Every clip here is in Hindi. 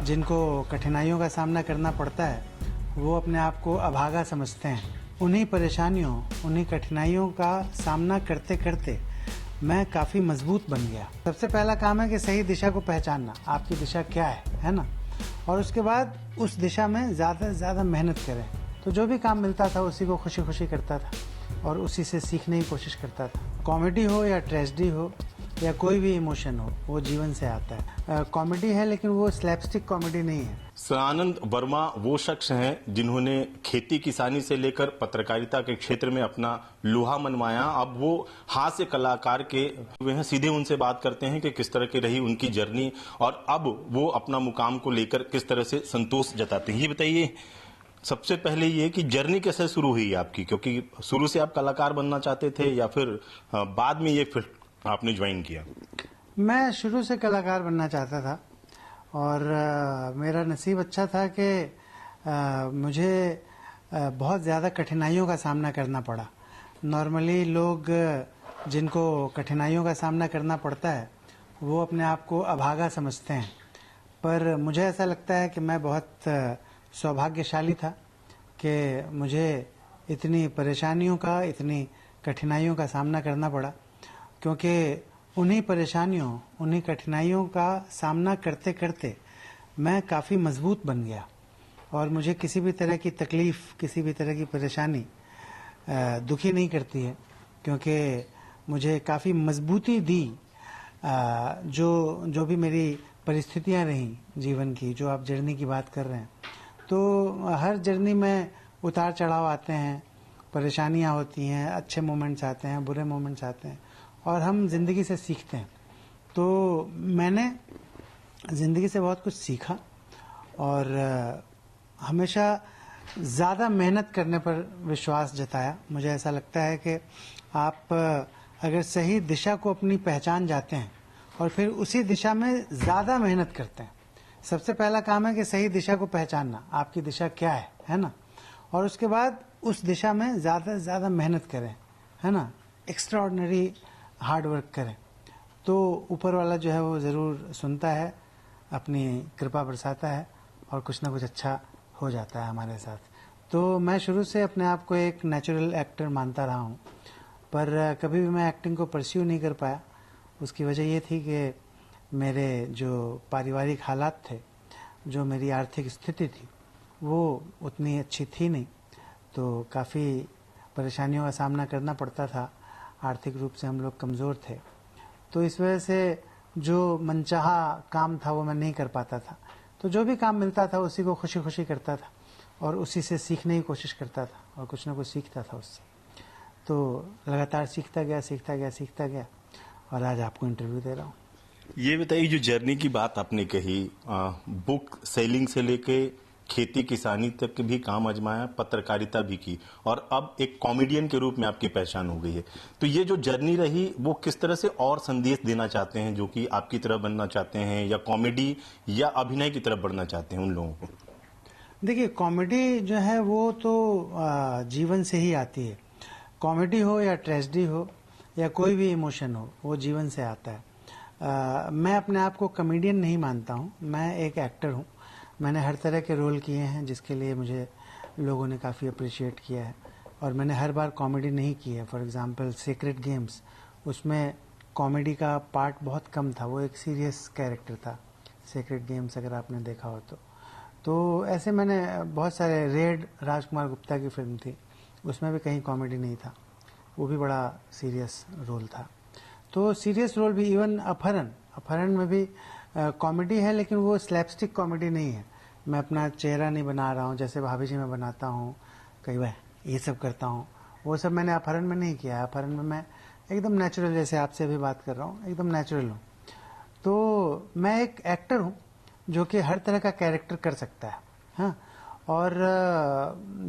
जिनको कठिनाइयों का सामना करना पड़ता है वो अपने आप को अभागा समझते हैं। उन्हीं परेशानियों, उन्हीं कठिनाइयों का सामना करते करते मैं काफ़ी मजबूत बन गया। सबसे पहला काम है कि सही दिशा को पहचानना, आपकी दिशा क्या है ना। और उसके बाद उस दिशा में ज़्यादा से ज़्यादा मेहनत करें। तो जो भी काम मिलता था उसी को खुशी खुशी करता था और उसी से सीखने की कोशिश करता था। कॉमेडी हो या ट्रेजेडी हो या कोई भी इमोशन हो, वो जीवन से आता है। कॉमेडी है लेकिन वो स्लैपस्टिक कॉमेडी नहीं है। सदानंद वर्मा वो शख्स हैं जिन्होंने खेती किसानी से लेकर पत्रकारिता के क्षेत्र में अपना लोहा मनवाया। अब वो हास्य कलाकार के हुए हैं। सीधे उनसे बात करते हैं कि किस तरह की रही उनकी जर्नी और अब वो अपना मुकाम को लेकर किस तरह से संतोष जताते हैं। ये बताइए, सबसे पहले ये कि जर्नी कैसे शुरू हुई आपकी, क्योंकि शुरू से आप कलाकार बनना चाहते थे या फिर बाद में ये फिर आपने ज्वाइन किया? मैं शुरू से कलाकार बनना चाहता था और मेरा नसीब अच्छा था कि मुझे बहुत ज़्यादा कठिनाइयों का सामना करना पड़ा। नॉर्मली लोग जिनको कठिनाइयों का सामना करना पड़ता है वो अपने आप को अभागा समझते हैं, पर मुझे ऐसा लगता है कि मैं बहुत सौभाग्यशाली था कि मुझे इतनी परेशानियों का, इतनी कठिनाइयों का सामना करना पड़ा, क्योंकि उन्हीं परेशानियों, उन्हीं कठिनाइयों का सामना करते करते मैं काफ़ी मजबूत बन गया और मुझे किसी भी तरह की तकलीफ़, किसी भी तरह की परेशानी दुखी नहीं करती है, क्योंकि मुझे काफ़ी मजबूती दी जो भी मेरी परिस्थितियां रहीं जीवन की। जो आप जर्नी की बात कर रहे हैं, तो हर जर्नी में उतार चढ़ाव आते हैं, परेशानियां होती हैं, अच्छे मोमेंट्स आते हैं, बुरे मोमेंट्स आते हैं और हम जिंदगी से सीखते हैं। तो मैंने जिंदगी से बहुत कुछ सीखा और हमेशा ज़्यादा मेहनत करने पर विश्वास जताया। मुझे ऐसा लगता है कि आप अगर सही दिशा को अपनी पहचान जाते हैं और फिर उसी दिशा में ज़्यादा मेहनत करते हैं। सबसे पहला काम है कि सही दिशा को पहचानना, आपकी दिशा क्या है ना। और उसके बाद उस दिशा में ज़्यादा से ज़्यादा मेहनत करें, है ना, एक्स्ट्राऑर्डिनरी हार्ड वर्क करें, तो ऊपर वाला जो है वो ज़रूर सुनता है, अपनी कृपा बरसाता है और कुछ ना कुछ अच्छा हो जाता है हमारे साथ। तो मैं शुरू से अपने आप को एक नेचुरल एक्टर मानता रहा हूँ, पर कभी भी मैं एक्टिंग को परस्यू नहीं कर पाया। उसकी वजह ये थी कि मेरे जो पारिवारिक हालात थे, जो मेरी आर्थिक स्थिति थी, वो उतनी अच्छी थी नहीं, तो काफ़ी परेशानियों का सामना करना पड़ता था। आर्थिक रूप से हम लोग कमज़ोर थे, तो इस वजह से जो मनचाहा काम था वो मैं नहीं कर पाता था। तो जो भी काम मिलता था उसी को खुशी खुशी करता था और उसी से सीखने की कोशिश करता था और कुछ ना कुछ सीखता था उससे। तो लगातार सीखता गया और आज आपको इंटरव्यू दे रहा हूँ। ये बताइए, जो जर्नी की बात आपने कही, बुक सेलिंग से लेके खेती किसानी तक के भी काम आजमाया, पत्रकारिता भी की और अब एक कॉमेडियन के रूप में आपकी पहचान हो गई है। तो ये जो जर्नी रही वो किस तरह से और संदेश देना चाहते हैं जो कि आपकी तरह बनना चाहते हैं या कॉमेडी या अभिनय की तरफ बढ़ना चाहते हैं उन लोगों को? देखिए, कॉमेडी जो है वो तो जीवन से ही आती है। कॉमेडी हो या ट्रेजेडी हो या कोई भी इमोशन हो, वो जीवन से आता है। मैं अपने आप को कॉमेडियन नहीं मानता हूँ, मैं एक एक्टर हूँ। मैंने हर तरह के रोल किए हैं जिसके लिए मुझे लोगों ने काफ़ी अप्रिशिएट किया है और मैंने हर बार कॉमेडी नहीं की है। फॉर एग्जांपल सीक्रेट गेम्स, उसमें कॉमेडी का पार्ट बहुत कम था, वो एक सीरियस कैरेक्टर था सीक्रेट गेम्स, अगर आपने देखा हो तो ऐसे मैंने बहुत सारे, रेड राजकुमार गुप्ता की फिल्म थी, उसमें भी कहीं कॉमेडी नहीं था, वो भी बड़ा सीरियस रोल था। तो सीरियस रोल भी, इवन अपहरण में भी कॉमेडी है लेकिन वो स्लैपस्टिक कॉमेडी नहीं है। मैं अपना चेहरा नहीं बना रहा हूँ जैसे भाभी जी मैं बनाता हूँ, कई बार ये सब करता हूँ, वो सब मैंने अपहरण में नहीं किया है। अपहरण में मैं एकदम नेचुरल, जैसे आपसे भी बात कर रहा हूँ, एकदम नेचुरल हूँ। तो मैं एक एक्टर हूँ जो कि हर तरह का कैरेक्टर कर सकता है, हाँ। और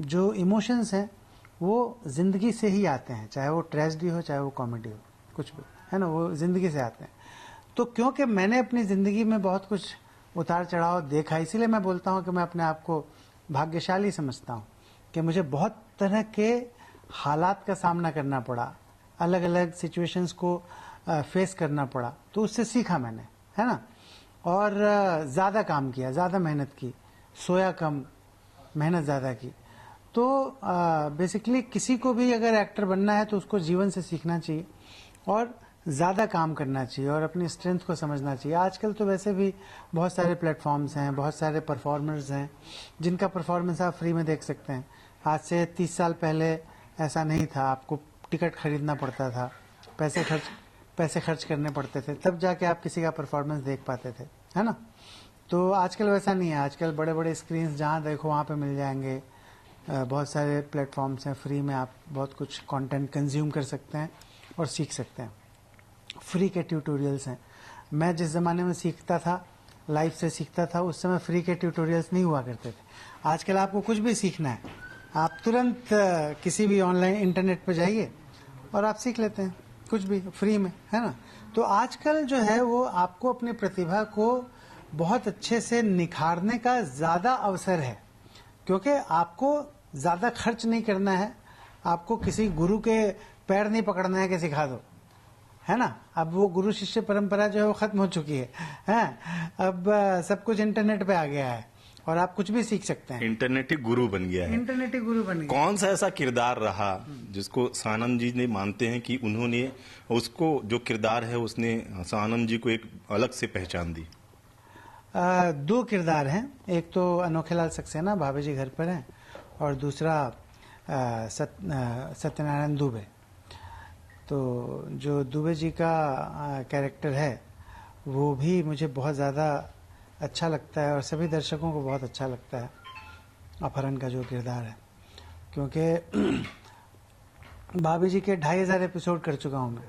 जो इमोशंस हैं वो जिंदगी से ही आते हैं, चाहे वो ट्रेजेडी हो चाहे वो कॉमेडी हो, कुछ भी, है ना, वो जिंदगी से आते हैं। तो क्योंकि मैंने अपनी जिंदगी में बहुत कुछ उतार चढ़ाव देखा, इसीलिए मैं बोलता हूँ कि मैं अपने आप को भाग्यशाली समझता हूँ कि मुझे बहुत तरह के हालात का सामना करना पड़ा, अलग अलग सिचुएशंस को फेस करना पड़ा, तो उससे सीखा मैंने, है ना। और ज़्यादा काम किया, ज़्यादा मेहनत की, सोया कम, मेहनत ज़्यादा की। तो बेसिकली किसी को भी अगर एक्टर बनना है तो उसको जीवन से सीखना चाहिए और ज़्यादा काम करना चाहिए और अपनी स्ट्रेंथ को समझना चाहिए। आजकल तो वैसे भी बहुत सारे प्लेटफॉर्म्स हैं, बहुत सारे परफॉर्मर्स हैं जिनका परफॉर्मेंस आप फ्री में देख सकते हैं। आज से 30 साल पहले ऐसा नहीं था, आपको टिकट खरीदना पड़ता था, पैसे खर्च करने पड़ते थे, तब जाके आप किसी का परफॉर्मेंस देख पाते थे, है ना। तो आजकल वैसा नहीं है, आजकल बड़े बड़े स्क्रीन्स जहाँ देखो वहाँ पे मिल जाएंगे। बहुत सारे प्लेटफॉर्म्स हैं, फ्री में आप बहुत कुछ कंटेंट कंज्यूम कर सकते हैं और सीख सकते हैं। फ्री के ट्यूटोरियल्स हैं। मैं जिस ज़माने में सीखता था, लाइव से सीखता था, उस समय फ्री के ट्यूटोरियल्स नहीं हुआ करते थे। आजकल आपको कुछ भी सीखना है, आप तुरंत किसी भी ऑनलाइन इंटरनेट पर जाइए और आप सीख लेते हैं कुछ भी फ्री में, है ना। तो आजकल जो है वो आपको अपनी प्रतिभा को बहुत अच्छे से निखारने का ज़्यादा अवसर है, क्योंकि आपको ज़्यादा खर्च नहीं करना है, आपको किसी गुरु के पैर नहीं पकड़ना है कि सिखा दो, है ना। अब वो गुरु शिष्य परंपरा जो है वो खत्म हो चुकी है। अब सब कुछ इंटरनेट पे आ गया है और आप कुछ भी सीख सकते हैं। इंटरनेट ही गुरु बन गया है। इंटरनेट ही गुरु बन गया। कौन सा ऐसा किरदार रहा जिसको सानंद जी ने मानते हैं कि उन्होंने उसको जो किरदार है उसने सानंद जी को एक अलग से पहचान दी? 2 किरदार हैं, एक तो अनोखेलाल सक्सेना, भाभी जी घर पर हैं, और दूसरा सत्यनारायण दुबे। तो जो दुबे जी का कैरेक्टर है वो भी मुझे बहुत ज़्यादा अच्छा लगता है और सभी दर्शकों को बहुत अच्छा लगता है, अपहरण का जो किरदार है, क्योंकि भाभी जी के 2500 एपिसोड कर चुका हूँ मैं,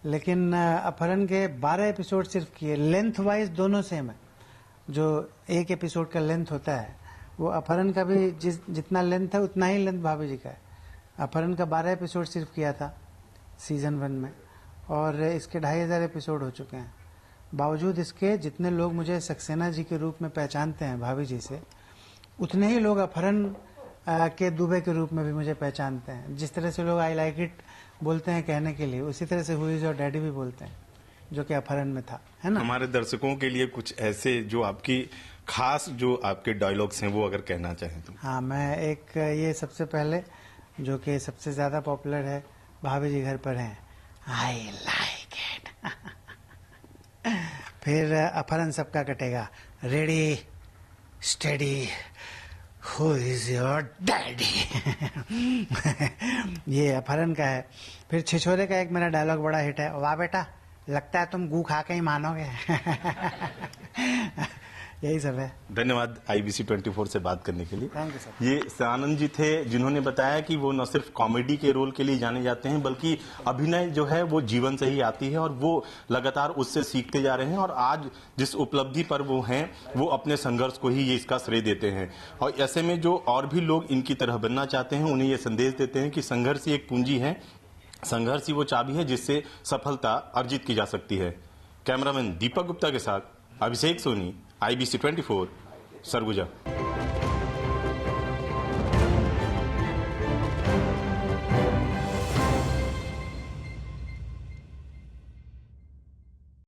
लेकिन अपहरण के 12 एपिसोड सिर्फ किए। लेंथ वाइज दोनों सेम है, जो एक एपिसोड का लेंथ होता है वो अपहरण का भी जितना लेंथ है उतना ही लेंथ भाभी जी का है। अपहरण का 12 एपिसोड सिर्फ किया था सीजन 1 में और इसके 2500 एपिसोड हो चुके हैं। बावजूद इसके जितने लोग मुझे सक्सेना जी के रूप में पहचानते हैं भाभी जी से, उतने ही लोग अपहरण के दुबे के रूप में भी मुझे पहचानते हैं। जिस तरह से लोग आई लाइक इट बोलते हैं कहने के लिए, उसी तरह से हु इज योर डैडी भी बोलते हैं, जो कि अपहरण में था, है ना। हमारे दर्शकों के लिए कुछ ऐसे जो आपकी खास जो आपके डायलॉग्स हैं वो अगर कहना चाहें तो। हाँ, मैं एक ये सबसे पहले जो कि सबसे ज्यादा पॉपुलर है, भाभी जी घर पर हैं, आई लाइक इट। फिर अपहरण सबका कटेगा, ready steady who is your daddy. ये अपहरण का है। फिर छिछोरे का एक मेरा डायलॉग बड़ा हिट है, वाह बेटा लगता है तुम गू खा के ही मानोगे। यही सब है। धन्यवाद IBC 24 से बात करने के लिए। Thank you sir. ये सानंद जी थे जिन्होंने बताया कि वो न सिर्फ कॉमेडी के रोल के लिए जाने जाते हैं बल्कि अभिनय जो है वो जीवन से ही आती है और वो लगातार उससे सीखते जा रहे हैं और आज जिस उपलब्धि पर वो हैं वो अपने संघर्ष को ही ये इसका श्रेय देते हैं। और ऐसे में जो और भी लोग इनकी तरह बनना चाहते हैं उन्हें ये संदेश देते हैं कि संघर्ष ही एक पूंजी है, संघर्ष ही वो चाबी है जिससे सफलता अर्जित की जा सकती है। कैमरामैन दीपक गुप्ता के साथ अभिषेक सोनी, IBC 24, सरगुजा।